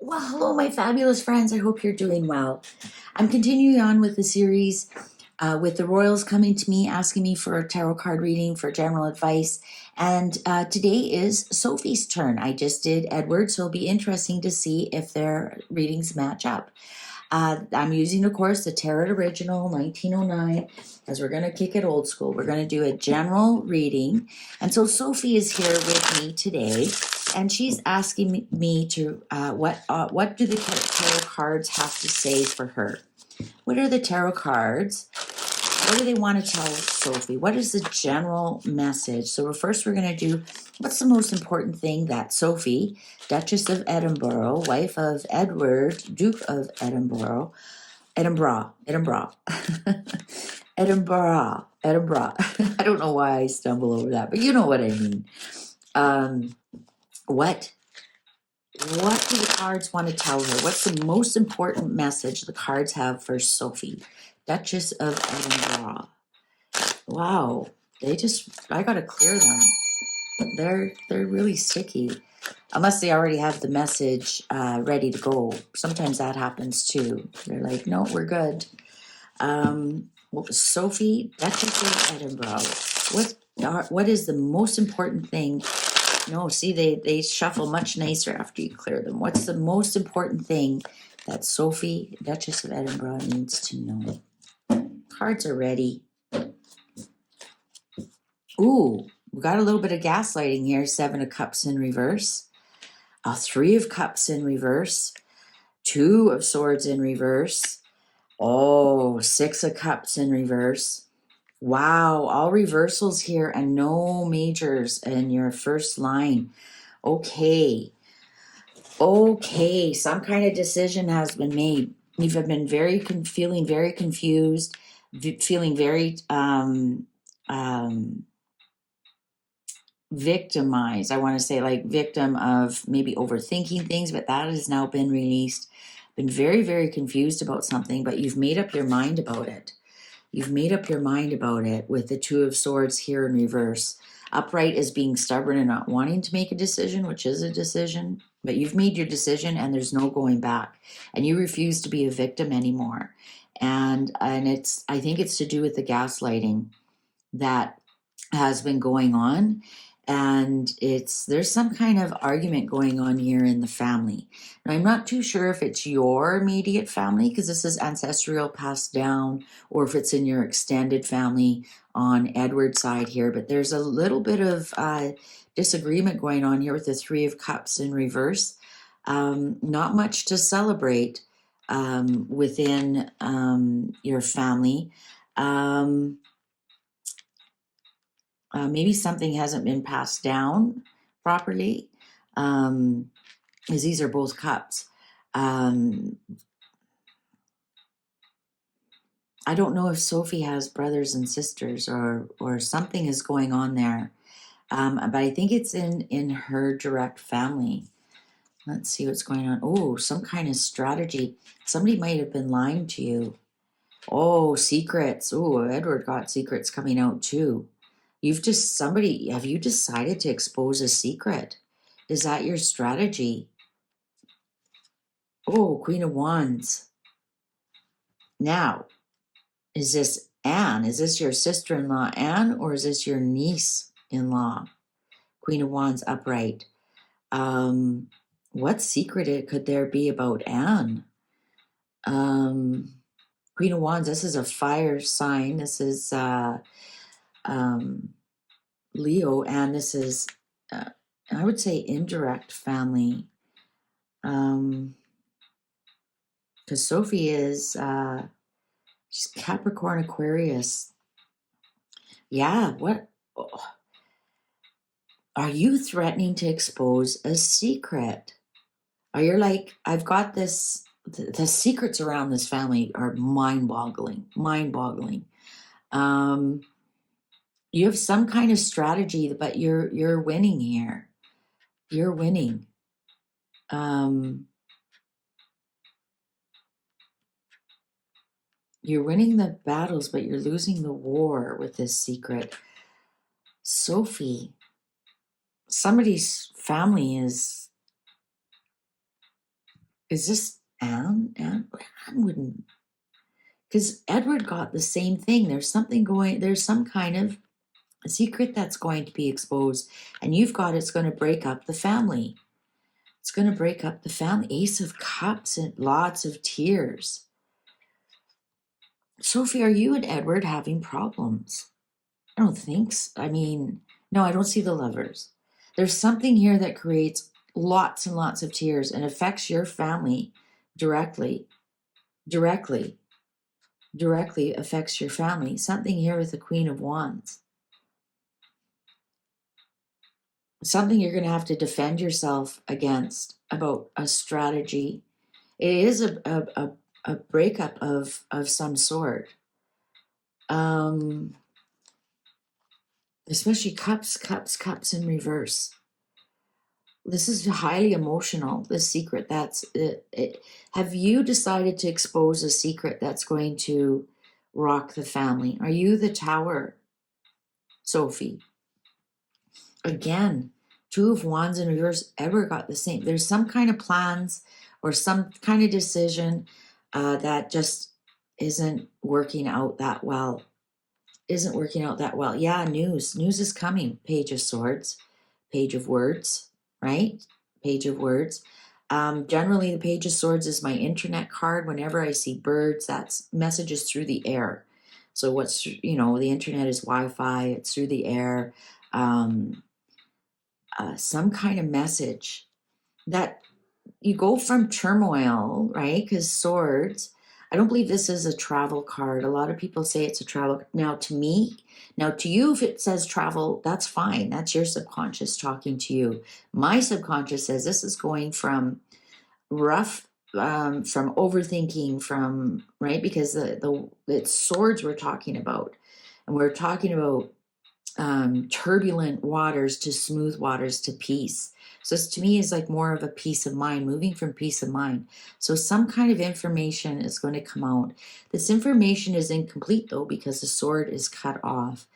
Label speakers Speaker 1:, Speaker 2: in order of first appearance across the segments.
Speaker 1: Well, hello, my fabulous friends. I hope you're doing well. I'm continuing on with the series with the royals coming to me, asking me for a tarot card reading for general advice. And today is Sophie's turn. I just did Edward, so it'll be interesting to see if their readings match up. I'm using, of course, the Tarot Original 1909, as we're going to kick it old school. We're going to do a general reading. And so Sophie is here with me today, and she's asking me to, what do the tarot cards have to say for her? What are the tarot cards? What do they want to tell Sophie? What is the general message? So first we're going to do, what's the most important thing that Sophie, Duchess of Edinburgh, wife of Edward, Duke of Edinburgh, Edinburgh, Edinburgh. I don't know why I stumble over that, but you know what I mean. What do the cards want to tell her? What's the most important message the cards have for Sophie, Duchess of Edinburgh? Wow, I gotta clear them. They're really sticky. Unless they already have the message ready to go. Sometimes that happens too. They're like, no, we're good. Sophie, Duchess of Edinburgh. What is the most important thing? No, see, they shuffle much nicer after you clear them. What's the most important thing that Sophie, Duchess of Edinburgh, needs to know? Cards are ready. Ooh, we got a little bit of gaslighting here. 7 of Cups in reverse. A 3 of Cups in reverse. 2 of Swords in reverse. Oh, 6 of Cups in reverse. Wow, all reversals here and no majors in your first line. Okay, some kind of decision has been made. You've been feeling very confused, feeling very victimized. I want to say like victim of maybe overthinking things, but that has now been released. Been very, very confused about something, but you've made up your mind about it. You've made up your mind about it with the 2 of Swords here in reverse. Upright is being stubborn and not wanting to make a decision, which is a decision, but you've made your decision and there's no going back. And you refuse to be a victim anymore. And I think it's to do with the gaslighting that has been going on. And there's some kind of argument going on here in the family. And I'm not too sure if it's your immediate family, because this is ancestral passed down, or if it's in your extended family on Edward's side here. But there's a little bit of disagreement going on here with the 3 of Cups in reverse. Not much to celebrate within your family. Maybe something hasn't been passed down properly, as these are both cups. I don't know if Sophie has brothers and sisters or something is going on there, but I think it's in her direct family. Let's see what's going on. Oh, some kind of strategy. Somebody might have been lying to you. Oh, secrets. Oh, Edward got secrets coming out too. Have you decided to expose a secret? Is that your strategy? Oh, Queen of Wands. Now, is this Anne? Is this your sister-in-law, Anne, or is this your niece-in-law? Queen of Wands upright. What secret could there be about Anne? Queen of Wands, this is a fire sign. This is Leo, and this is, I would say, indirect family. Because Sophie is, she's Capricorn Aquarius. Yeah, what? Oh. Are you threatening to expose a secret? Are you like, I've got this, the secrets around this family are mind-boggling. You have some kind of strategy, but you're winning here. You're winning. You're winning the battles, but you're losing the war with this secret. Sophie, somebody's family is Is this Anne? Anne wouldn't, because Edward got the same thing. There's something going, there's some kind of a secret that's going to be exposed, and you've got it's going to break up the family. It's going to break up the family. Ace of Cups and lots of tears. Sophie, are you and Edward having problems? I don't think so. I mean, no, I don't see the Lovers. There's something here that creates lots and lots of tears and affects your family directly. Directly affects your family. Something here with the Queen of Wands. Something you're going to have to defend yourself against about a strategy. It is a breakup of some sort. Especially cups in reverse. This is highly emotional, this secret. That's it. Have you decided to expose a secret that's going to rock the family? Are you the Tower, Sophie? Again, Two of Wands in reverse. Edward got the same. There's some kind of plans or some kind of decision that just isn't working out that well. Yeah, news is coming. Page of Swords, Page of Words, right? Page of Words. Generally, the Page of Swords is my internet card. Whenever I see birds, that's messages through the air. So what's, the internet is Wi-Fi. It's through the air. Some kind of message that you go from turmoil, right? Because Swords, I don't believe this is a travel card. A lot of people say it's a travel. Now to you, if it says travel, that's fine. That's your subconscious talking to you. My subconscious says this is going from rough, from overthinking, from, right? Because it's swords we're talking about. And we're talking about turbulent waters to smooth waters to peace. So this to me is like more of a peace of mind, moving from peace of mind. So some kind of information is going to come out. This information is incomplete though, because the sword is cut off.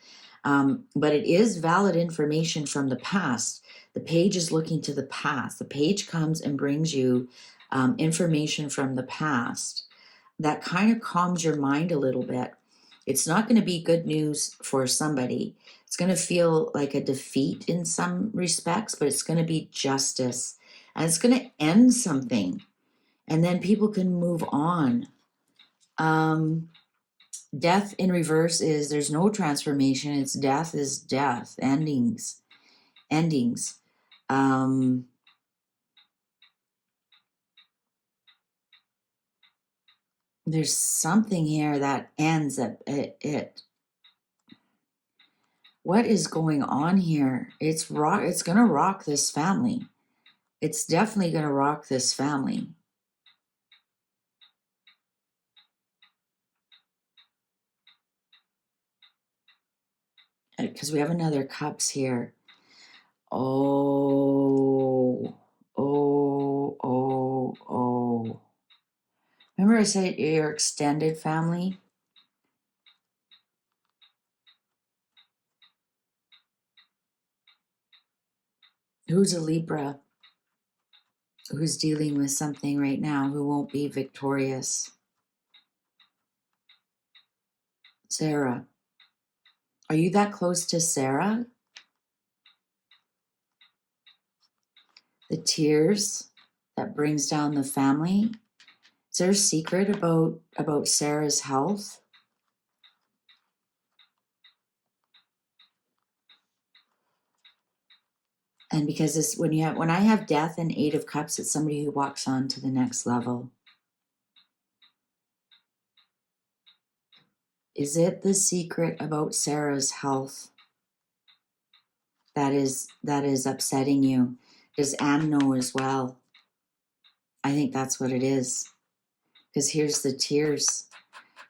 Speaker 1: But it is valid information from the past. The page is looking to the past. The page comes and brings you information from the past that kind of calms your mind a little bit. It's not going to be good news for somebody. It's going to feel like a defeat in some respects, but it's going to be justice. And it's going to end something. And then people can move on. Death in reverse is there's no transformation. It's death is death. Endings. There's something here that ends at it. What is going on here? It's going to rock this family. It's definitely going to rock this family. Because we have another cups here. Oh. Remember I said your extended family? Who's a Libra? Who's dealing with something right now, who won't be victorious? Sarah. Are you that close to Sarah? The tears that brings down the family. Is there a secret about Sarah's health? And because this, when I have death and Eight of Cups, it's somebody who walks on to the next level. Is it the secret about Sarah's health that is upsetting you? Does Anne know as well? I think that's what it is. Because here's the tears.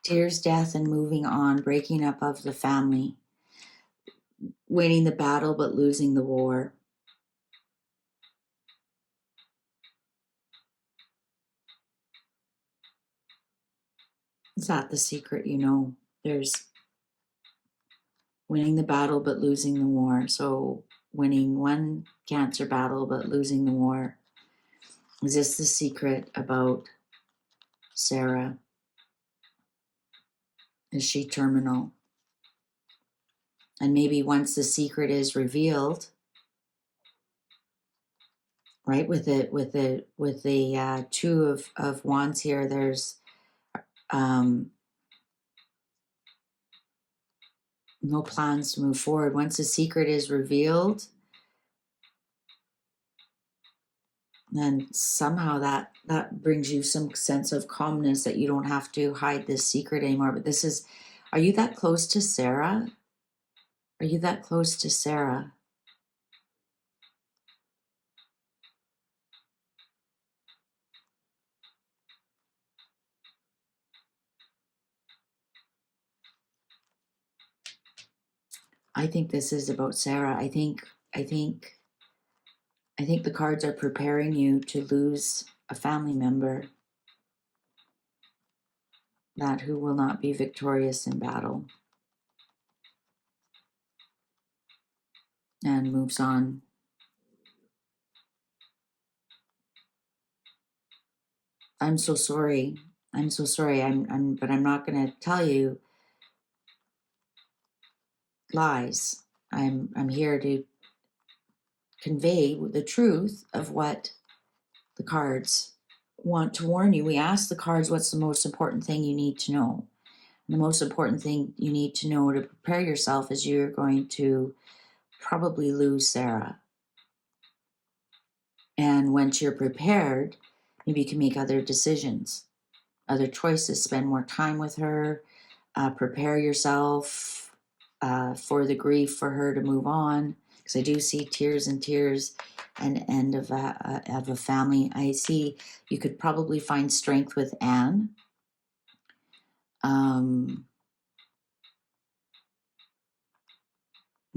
Speaker 1: Tears, death, and moving on, breaking up of the family. Winning the battle but losing the war. Is that the secret? There's winning the battle but losing the war. So winning one cancer battle but losing the war. Is this the secret about Sarah? Is she terminal? And maybe once the secret is revealed, right, with the two of wands here, there's no plans to move forward. Once the secret is revealed, then somehow that brings you some sense of calmness, that you don't have to hide this secret anymore. But this is, are you that close to Sarah? Are you that close to Sarah? I think this is about Sarah. I think the cards are preparing you to lose a family member, that who will not be victorious in battle and moves on. I'm so sorry. I'm so sorry. But I'm not going to tell you lies. I'm here to convey the truth of what the cards want to warn you. We ask the cards, what's the most important thing you need to know? And the most important thing you need to know to prepare yourself is you're going to probably lose Sarah. And once you're prepared, maybe you can make other decisions, other choices, spend more time with her, prepare yourself for the grief for her to move on. Because I do see tears and tears and end of a family. I see you could probably find strength with Anne.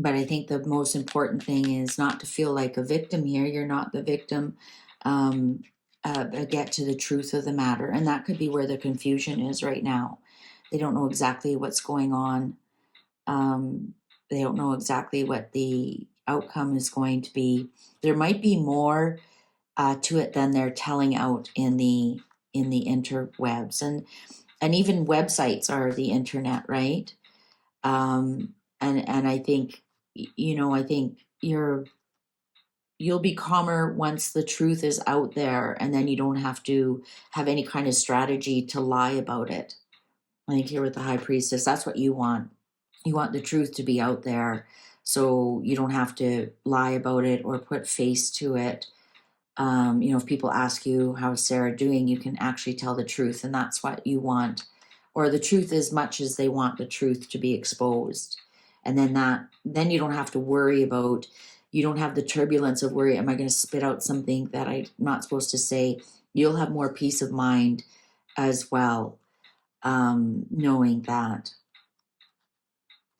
Speaker 1: But I think the most important thing is not to feel like a victim here. You're not the victim. Get to the truth of the matter. And that could be where the confusion is right now. They don't know exactly what's going on. They don't know exactly what the outcome is going to be. There might be more to it than they're telling out in the interwebs. And even websites are the internet, right? And I think, I think you'll be calmer once the truth is out there, and then you don't have to have any kind of strategy to lie about it. I think here with the High Priestess, that's what you want. You want the truth to be out there, so you don't have to lie about it or put face to it. If people ask you, how's Sarah doing, you can actually tell the truth, and that's what you want. Or the truth as much as they want the truth to be exposed. And then you don't have to worry about, you don't have the turbulence of worry, am I going to spit out something that I'm not supposed to say? You'll have more peace of mind as well, knowing that.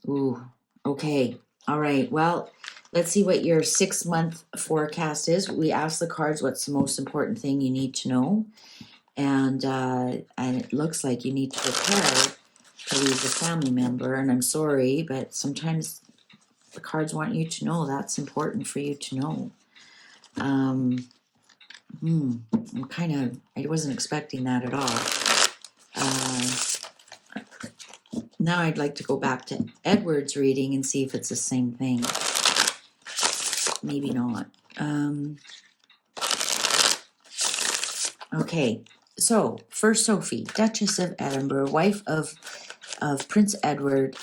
Speaker 1: Ooh, okay. All right. Well, let's see what your 6-month forecast is. We asked the cards, what's the most important thing you need to know? And it looks like you need to prepare to lose a family member. And I'm sorry, but sometimes the cards want you to know that's important for you to know. I wasn't expecting that at all. Now I'd like to go back to Edward's reading and see if it's the same thing. Maybe not. Okay, so first Sophie, Duchess of Edinburgh, wife of Prince Edward.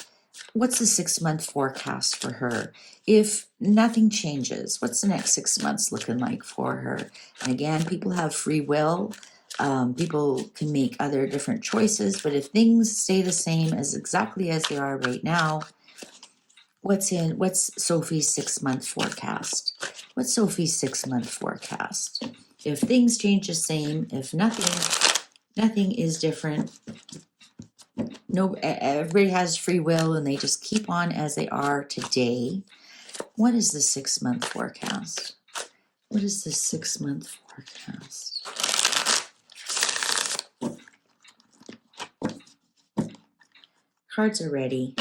Speaker 1: What's the 6-month forecast for her? If nothing changes, what's the next 6 months looking like for her? And again, people have free will. People can make other different choices, but if things stay the same as exactly as they are right now, what's Sophie's 6-month forecast? What's Sophie's 6-month forecast? If things change the same, if nothing is different, everybody has free will and they just keep on as they are today. What is the 6-month forecast? What is the 6-month forecast? Cards are ready.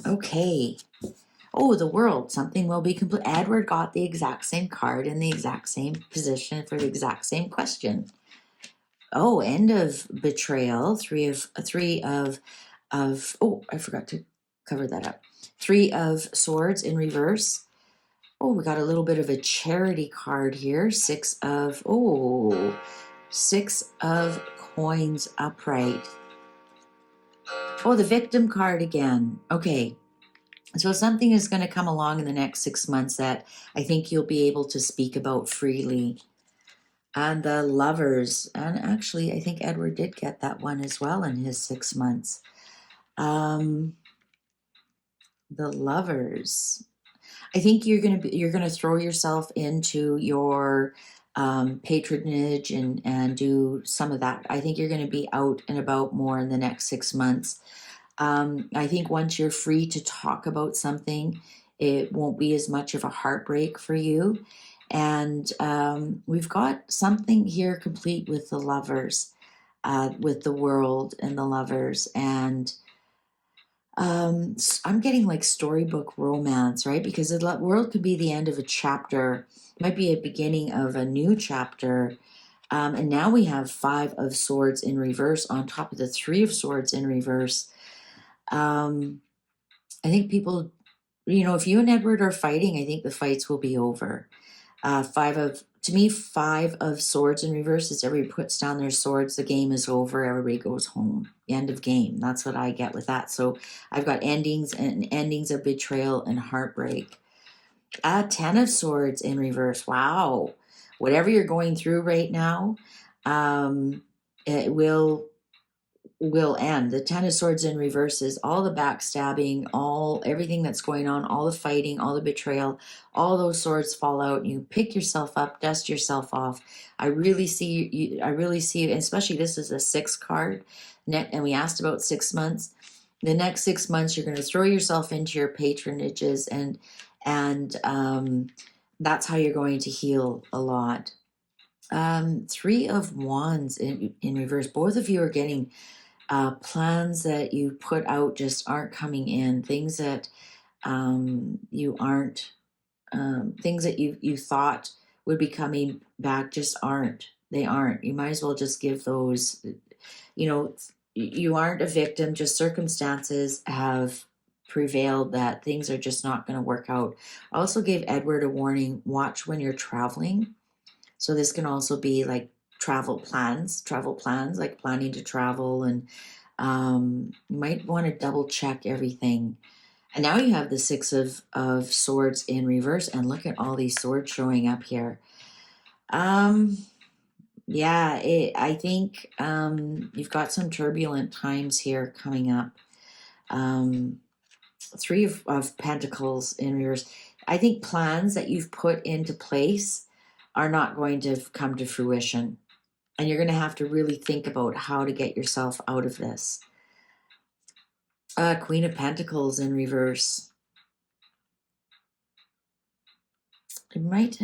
Speaker 1: Okay. Oh, the world, something will be complete. Edward got the exact same card in the exact same position for the exact same question. Oh, end of betrayal. Three of oh, I forgot to cover that up. Three of swords in reverse. Oh, we got a little bit of a charity card here. Six of coins upright. Oh, the victim card again. Okay. So something is going to come along in the next 6 months that I think you'll be able to speak about freely. And the lovers, and actually I think Edward did get that one as well in his 6 months. The lovers. I think you're gonna throw yourself into your patronage and do some of that. I think you're going to be out and about more in the next 6 months. I think once you're free to talk about something, it won't be as much of a heartbreak for you. And we've got something here complete with the lovers, with the world and the lovers. And I'm getting like storybook romance, right? Because the world could be the end of a chapter, might be a beginning of a new chapter. And now we have 5 of swords in reverse on top of the 3 of swords in reverse. I think people, if you and Edward are fighting, I think the fights will be over. 5 of swords in reverse is everybody puts down their swords, the game is over, everybody goes home. End of game. That's what I get with that. So I've got endings of betrayal and heartbreak. 10 of swords in reverse. Wow. Whatever you're going through right now, it will end. The 10 of swords in reverse is all the backstabbing, everything that's going on, all the fighting, all the betrayal, all those swords fall out, and you pick yourself up, dust yourself off. I really see you, especially this is a 6 card, and we asked about 6 months. The next 6 months, you're going to throw yourself into your patronages, and that's how you're going to heal a lot. 3 of wands in reverse. Both of you are getting plans that you put out just aren't coming in. Things that you aren't, things that you thought would be coming back just aren't. They aren't. You might as well just give those, you aren't a victim, just circumstances have prevailed that things are just not going to work out. I also gave Edward a warning, watch when you're traveling. So this can also be like travel plans, like planning to travel, and you might want to double check everything. And now you have the 6 of swords in reverse, and look at all these swords showing up here. I think you've got some turbulent times here coming up. 3 of pentacles in reverse. I think plans that you've put into place are not going to come to fruition. And you're going to have to really think about how to get yourself out of this. Queen of Pentacles in reverse. It might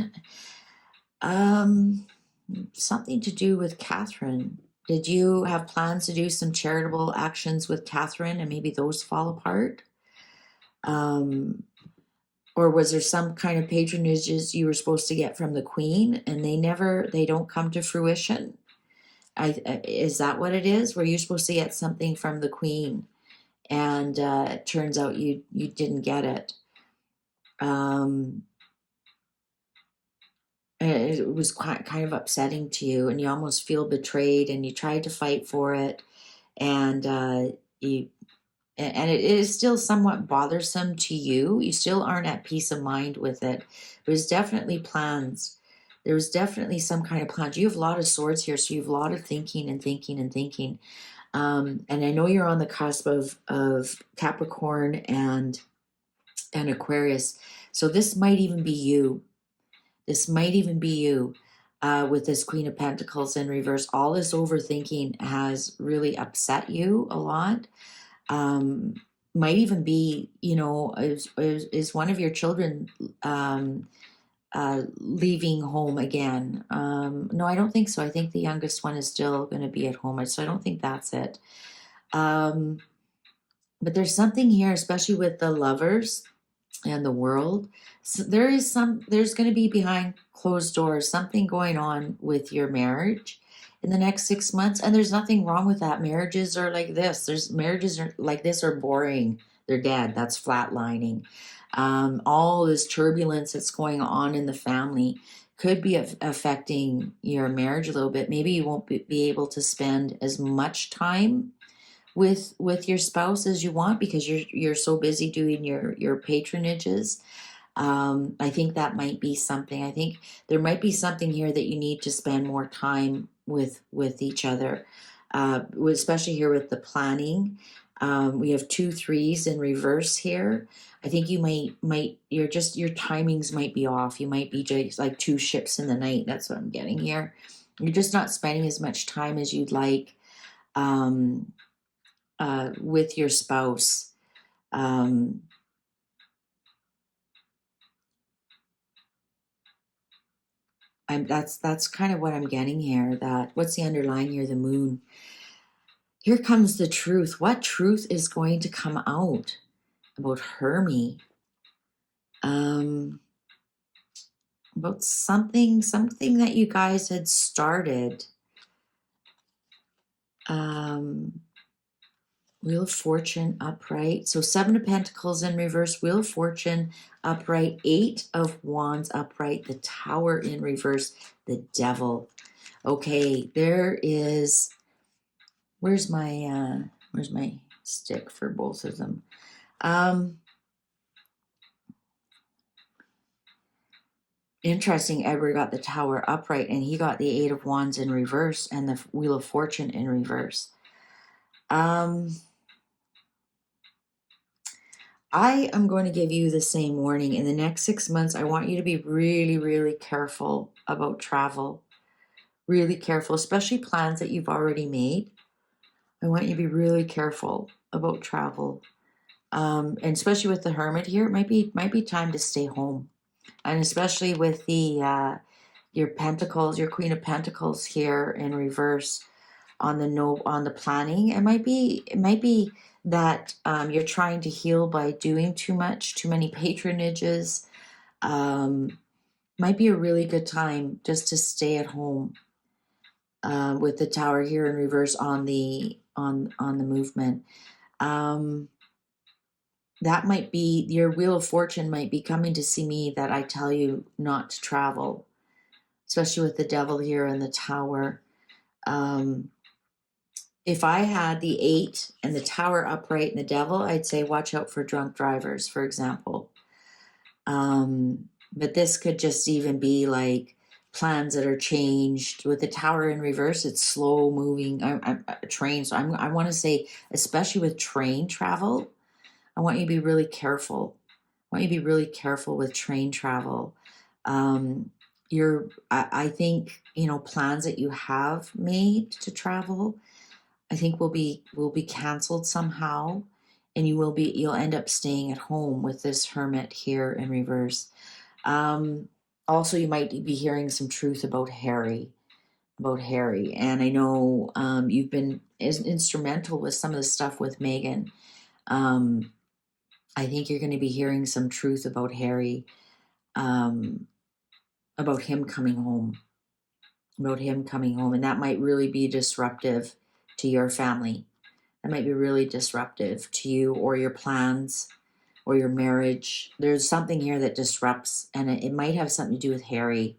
Speaker 1: something to do with Catherine. Did you have plans to do some charitable actions with Catherine and maybe those fall apart? Or was there some kind of patronages you were supposed to get from the Queen and they don't come to fruition? Is that what it is? Were you supposed to get something from the Queen and it turns out you didn't get it? It was kind of upsetting to you, and you almost feel betrayed, and you tried to fight for it, and it is still somewhat bothersome to you. You still aren't at peace of mind with it. There's definitely plans. There's definitely some kind of plans. You have a lot of swords here, so you have a lot of thinking and thinking and thinking. And I know you're on the cusp of Capricorn and Aquarius. So this might even be you. This might even be you with this Queen of Pentacles in reverse. All this overthinking has really upset you a lot. Might even be, is one of your children leaving home again? No, I don't think so. I think the youngest one is still going to be at home. So I don't think that's it. But there's something here, especially with the lovers. and the world. So there's going to be behind closed doors something going on with your marriage in the next 6 months, and there's nothing wrong with that. Marriages are like this. Marriages are like this are boring. They're dead. That's flatlining. All this turbulence that's going on in the family could be affecting your marriage a little bit. Maybe you won't be able to spend as much time with your spouse as you want because you're so busy doing your patronages. I think that might be something. I think there might be something here that you need to spend more time with each other, especially here with the planning. We have 2 3s in reverse here. I think you might your timings might be off. You might be just like 2 ships in the night. That's what I'm getting here. You're just not spending as much time as you'd like with your spouse. That's kind of what I'm getting here. That what's the underlying here? The moon. Here comes the truth. What truth is going to come out about Hermie? About something that you guys had started. Wheel of Fortune upright. So 7 of Pentacles in reverse, Wheel of Fortune upright, 8 of Wands upright, the Tower in reverse, the Devil. Okay, there is, where's my stick for both of them? Interesting, Edward got the Tower upright and he got the 8 of Wands in reverse and the Wheel of Fortune in reverse. I am going to give you the same warning. In the next 6 months, I want you to be really, really careful about travel. Really careful, especially plans that you've already made. I want you to be really careful about travel. And especially with the Hermit here, it might be time to stay home. And especially with the your Pentacles, your Queen of Pentacles here in reverse on the planning. It might be that you're trying to heal by doing too many patronages. Might be a really good time just to stay at home with the Tower here in reverse on the movement. That might be your Wheel of Fortune might be coming to see me that I tell you not to travel, especially with the Devil here and the Tower. If I had the 8 and the Tower upright and the Devil, I'd say watch out for drunk drivers, for example. But this could just even be like plans that are changed. With the Tower in reverse, it's slow moving train. So I want to say, especially with train travel, I want you to be really careful. I want you to be really careful with train travel. I think, plans that you have made to travel, I think will be canceled somehow, and you'll end up staying at home with this Hermit here in reverse. Also, you might be hearing some truth about Harry, and I know you've been instrumental with some of the stuff with Meghan. I think you're going to be hearing some truth about Harry, about him coming home, and that might really be disruptive to your family. That might be really disruptive to you or your plans or your marriage. There's something here that disrupts, and it might have something to do with Harry.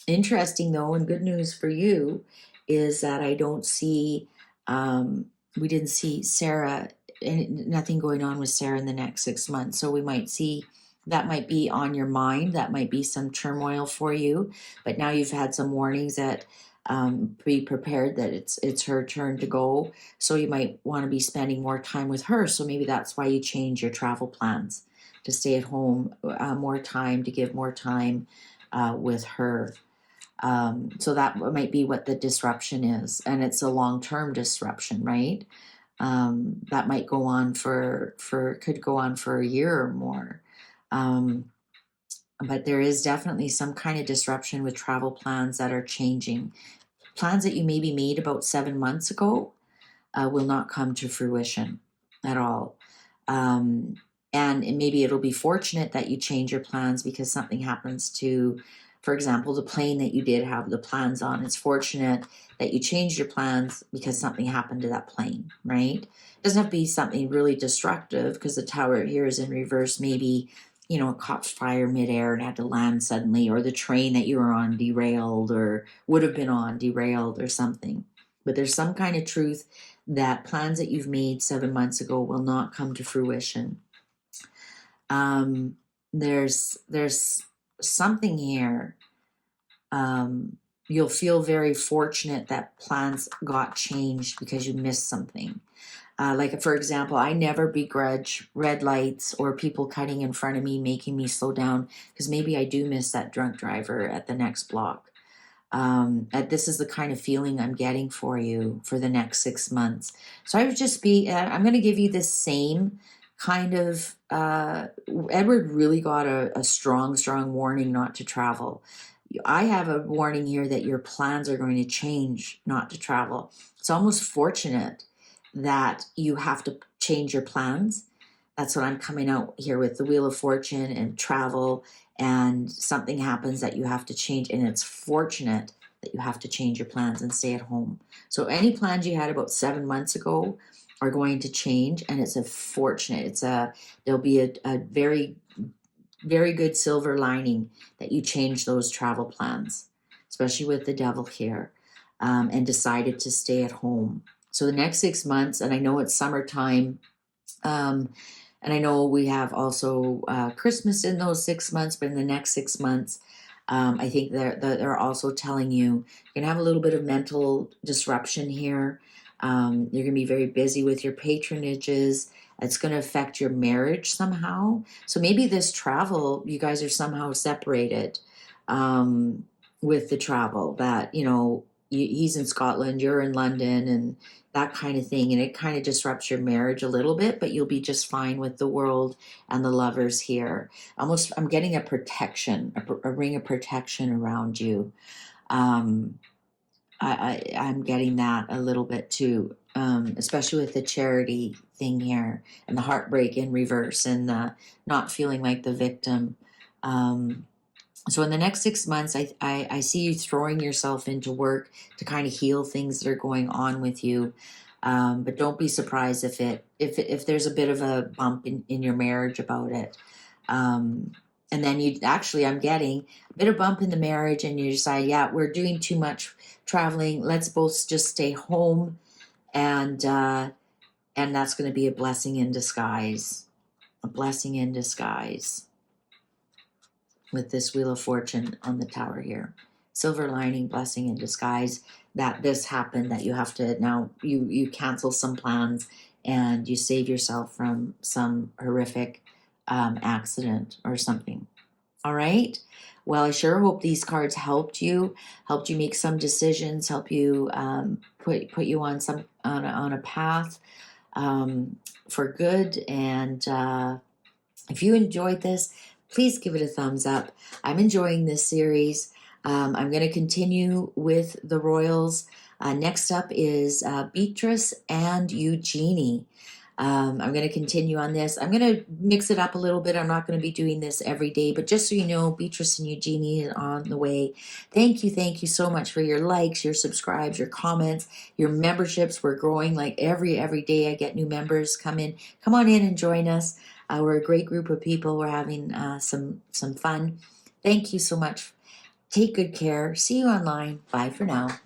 Speaker 1: Interesting though, and good news for you is that I don't see, we didn't see Sarah, and nothing going on with Sarah in the next 6 months. So we might see, that might be on your mind. That might be some turmoil for you. But now you've had some warnings that be prepared that it's her turn to go. So you might want to be spending more time with her. So maybe that's why you change your travel plans to stay at home, more time, to give more time with her. So that might be what the disruption is. And it's a long-term disruption, right? That might go on could go on for a year or more. But there is definitely some kind of disruption with travel plans that are changing. Plans that you maybe made about 7 months ago will not come to fruition at all. And maybe it'll be fortunate that you change your plans because something happens to, for example, the plane that you did have the plans on. It's fortunate that you changed your plans because something happened to that plane, right? It doesn't have to be something really destructive because the tower here is in reverse. Maybe, you know, it caught fire midair and had to land suddenly, or the train that you were on derailed or would have been on derailed or something. But there's some kind of truth that plans that you've made 7 months ago will not come to fruition. There's something here. You'll feel very fortunate that plans got changed because you missed something. Like, for example, I never begrudge red lights or people cutting in front of me, making me slow down, because maybe I do miss that drunk driver at the next block. This is the kind of feeling I'm getting for you for the next 6 months. So I would just be, I'm going to give you the same kind of, Edward really got a strong warning not to travel. I have a warning here that your plans are going to change not to travel. It's almost fortunate that you have to change your plans. That's what I'm coming out here with, the Wheel of Fortune and travel, and something happens that you have to change, and it's fortunate that you have to change your plans and stay at home. So any plans you had about 7 months ago are going to change, and it's a fortunate. There'll be a very, very good silver lining that you change those travel plans, especially with the devil here, and decided to stay at home. So the next 6 months, and I know it's summertime, and I know we have also Christmas in those 6 months, but in the next 6 months, I think they're also telling you you're going to have a little bit of mental disruption here. You're going to be very busy with your patronages. It's going to affect your marriage somehow. So maybe this travel, you guys are somehow separated with the travel, that, you know, he's in Scotland, you're in London, and that kind of thing. And it kind of disrupts your marriage a little bit, but you'll be just fine with the world and the lovers here. Almost, I'm getting a protection, a ring of protection around you. I'm getting that a little bit too, especially with the charity thing here and the heartbreak in reverse and the not feeling like the victim. So in the next 6 months, I see you throwing yourself into work to kind of heal things that are going on with you. But don't be surprised if there's a bit of a bump in your marriage about it. And then I'm getting a bit of bump in the marriage, and you decide, yeah, we're doing too much traveling. Let's both just stay home, and that's going to be a blessing in disguise. A blessing in disguise. With this Wheel of Fortune on the tower here. Silver lining, blessing in disguise, that this happened, that you have to now, you cancel some plans and you save yourself from some horrific accident or something. All right. Well, I sure hope these cards helped you make some decisions, help you put you on a path for good. And if you enjoyed this, please give it a thumbs up. I'm enjoying this series. I'm going to continue with the royals. Next up is Beatrice and Eugenie. I'm going to continue on this. I'm going to mix it up a little bit. I'm not going to be doing this every day, but just so you know, Beatrice and Eugenie is on the way. Thank you so much for your likes, your subscribes, your comments, your memberships. We're growing like every day. I get new members come on in and join us. We're a great group of people. We're having some fun. Thank you so much. Take good care. See you online. Bye for now.